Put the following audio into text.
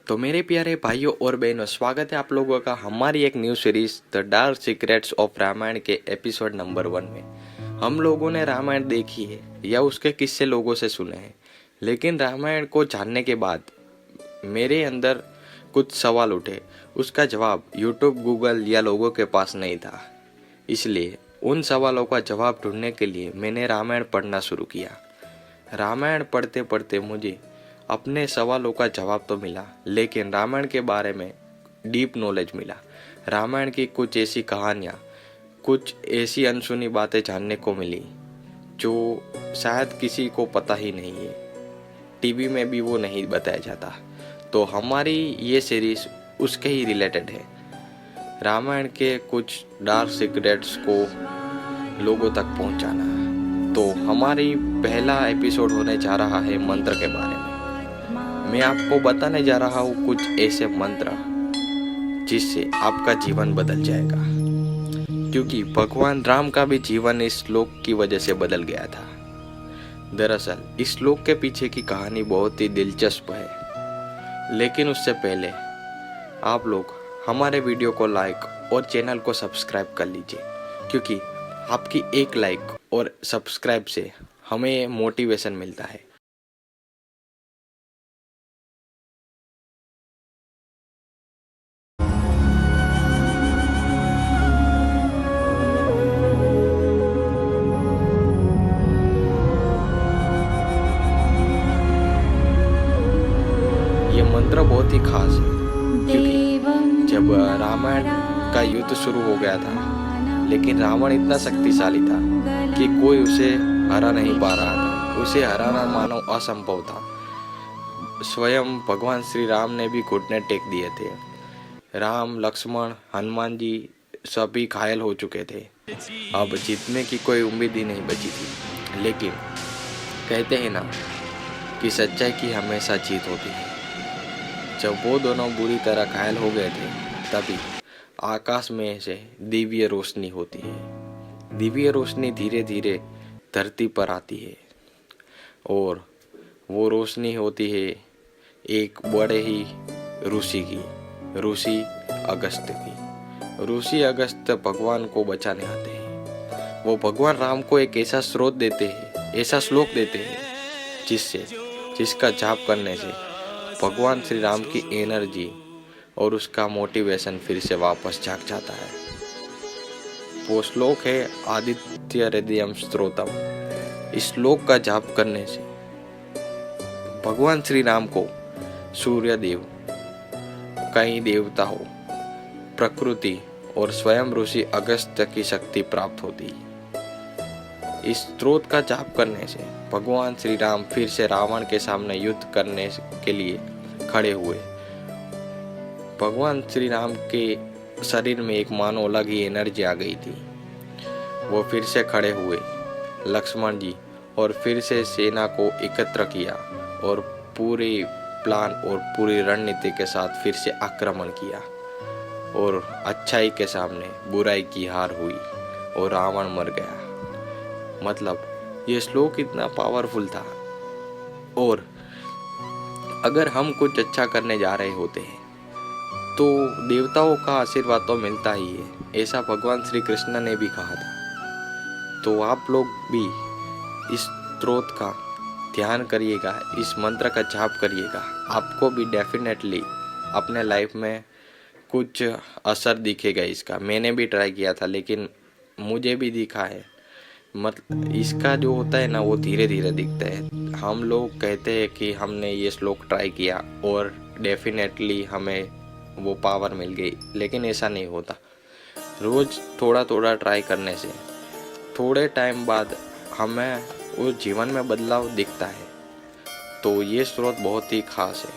तो मेरे प्यारे भाइयों और बहनों, स्वागत है आप लोगों का हमारी एक new series the dark secrets of Ramayan के एपिसोड नंबर 1 में। हम लोगों ने रामायण देखी है या उसके किस्से लोगों से सुने हैं, लेकिन रामायण को जानने के बाद मेरे अंदर कुछ सवाल उठे। उसका जवाब यूट्यूब, गूगल या लोगों के पास नहीं था। इसलिए उन सवालों का जवाब ढूंढने के लिए मैंने रामायण पढ़ना शुरू किया। रामायण पढ़ते पढ़ते मुझे अपने सवालों का जवाब तो मिला, लेकिन रामायण के बारे में डीप नॉलेज मिला। रामायण की कुछ ऐसी कहानियाँ, कुछ ऐसी अनसुनी बातें जानने को मिली जो शायद किसी को पता ही नहीं है, टीवी में भी वो नहीं बताया जाता। तो हमारी ये सीरीज उसके ही रिलेटेड है, रामायण के कुछ डार्क सीक्रेट्स को लोगों तक पहुंचाना। तो हमारी पहला एपिसोड होने जा रहा है मंत्र के बारे में। मैं आपको बताने जा रहा हूँ कुछ ऐसे मंत्र जिससे आपका जीवन बदल जाएगा, क्योंकि भगवान राम का भी जीवन इस श्लोक की वजह से बदल गया था। दरअसल इस श्लोक के पीछे की कहानी बहुत ही दिलचस्प है, लेकिन उससे पहले आप लोग हमारे वीडियो को लाइक और चैनल को सब्सक्राइब कर लीजिए, क्योंकि आपकी एक लाइक और सब्सक्राइब से हमें मोटिवेशन मिलता है। ये मंत्र बहुत ही खास है, क्योंकि जब रामायण का युद्ध शुरू हो गया था, लेकिन रावण इतना शक्तिशाली था कि कोई उसे हरा नहीं पा रहा था। उसे हराना मानो असंभव था। स्वयं भगवान श्री राम ने भी घुटने टेक दिए थे। राम, लक्ष्मण, हनुमान जी सभी घायल हो चुके थे। अब जीतने की कोई उम्मीद ही नहीं बची थी। लेकिन कहते हैं ना कि सच्चाई की हमेशा जीत होती है। जब वो दोनों बुरी तरह घायल हो गए थे, तभी आकाश में से दिव्य रोशनी होती है। दिव्य रोशनी धीरे धीरे धरती पर आती है, और वो रोशनी होती है एक बड़े ही ऋषि की, ऋषि अगस्त्य की। ऋषि अगस्त्य भगवान को बचाने आते हैं। वो भगवान राम को एक ऐसा स्रोत देते हैं, ऐसा श्लोक देते हैं जिसका जाप करने से भगवान श्री राम की एनर्जी और उसका मोटिवेशन फिर से वापस जाग जाता है। वो श्लोक है आदित्य हृदयम स्तोत्रम। इस श्लोक का जाप करने से भगवान श्री राम को सूर्य देव, कई देवता हो, प्रकृति और स्वयं ऋषि अगस्त्य की शक्ति प्राप्त होती है। इस स्त्रोत का जाप करने से भगवान श्री राम फिर से रावण के सामने युद्ध करने के लिए खड़े हुए। भगवान श्री राम के शरीर में एक मानो अलग ही एनर्जी आ गई थी। वो फिर से खड़े हुए, लक्ष्मण जी, और फिर से सेना को एकत्र किया और पूरे प्लान और पूरी रणनीति के साथ फिर से आक्रमण किया, और अच्छाई के सामने बुराई की हार हुई और रावण मर गया। मतलब ये श्लोक इतना पावरफुल था। और अगर हम कुछ अच्छा करने जा रहे होते हैं तो देवताओं का आशीर्वाद तो मिलता ही है, ऐसा भगवान श्री कृष्ण ने भी कहा था। तो आप लोग भी इस स्त्रोत का ध्यान करिएगा, इस मंत्र का जाप करिएगा। आपको भी डेफिनेटली अपने लाइफ में कुछ असर दिखेगा इसका। मैंने भी ट्राई किया था, लेकिन मुझे भी दिखा है। मतलब इसका जो होता है ना, वो धीरे धीरे दिखता है। हम लोग कहते हैं कि हमने ये श्लोक ट्राई किया और डेफिनेटली हमें वो पावर मिल गई, लेकिन ऐसा नहीं होता। रोज़ थोड़ा थोड़ा ट्राई करने से थोड़े टाइम बाद हमें वो जीवन में बदलाव दिखता है। तो ये स्रोत बहुत ही खास है।